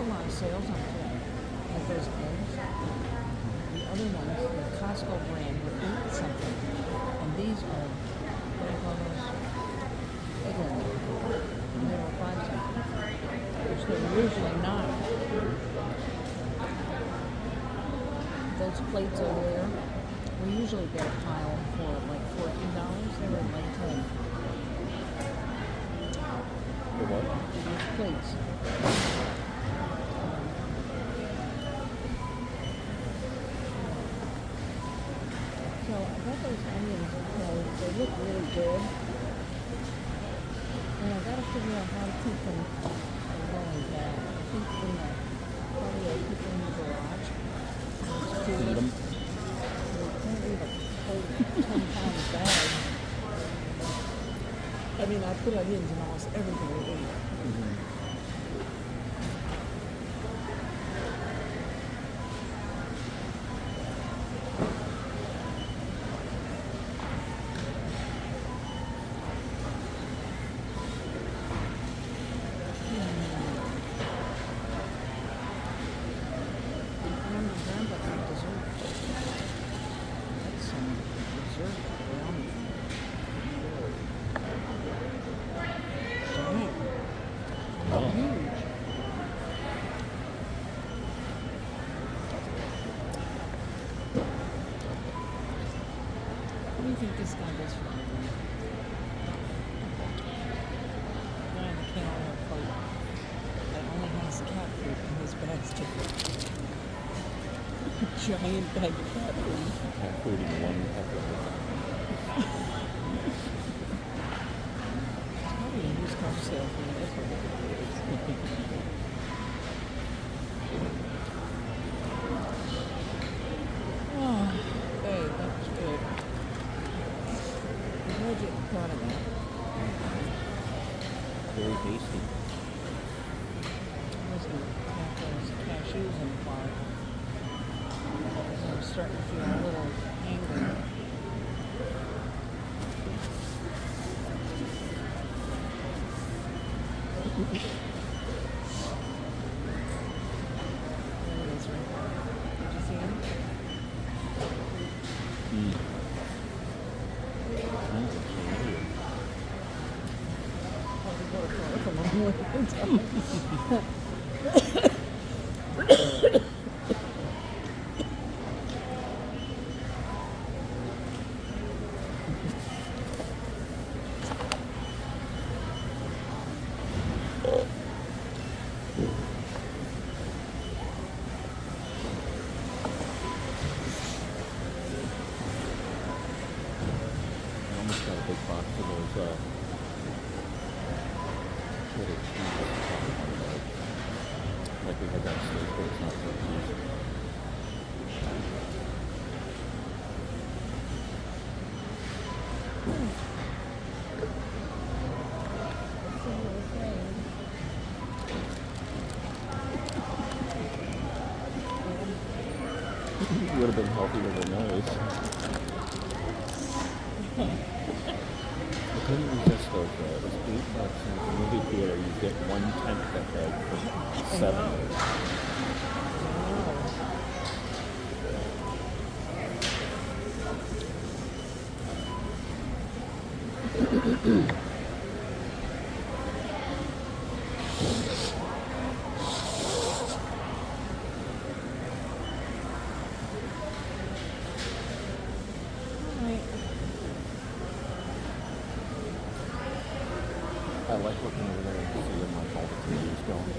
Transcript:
a lot of sales on today. Like those eggs. The other ones, the Costco brand, were 8 something. And these are, what do you call those? Big ones. And they were 5 something. Which they're usually not. Those plates over there, we usually get a pile for like $14. They were like 10. The what? Those plates. So I got those onions, they look really good. And I gotta figure out how to keep them from going bad. I think probably I keep them in the garage. Feed them. They can't leave a whole 10-pound bag. I mean, I put onions in almost everything we eat. What do you think this guy does for a living? Guy in the camo coat that only has cat food in his basket. Giant bag of cat food. Cat food in one pepper. It's probably a used car salesman. That's what it is. Oh, babe, that was good. I'm glad you thought of that. Very tasty. I was going to have those cashews in the car. I'm starting to feel a little angry. There it is right there. Did you see him? Well, we go to from a morning time. I almost got a big box of those cheddar cheese. Like we had that steak, but it's not turkey. It would have been healthier than those. I couldn't resist those. It was $8 in the movie theater. You get 1/10 that bag for $7. I like looking over there and seeing like all the TVs going.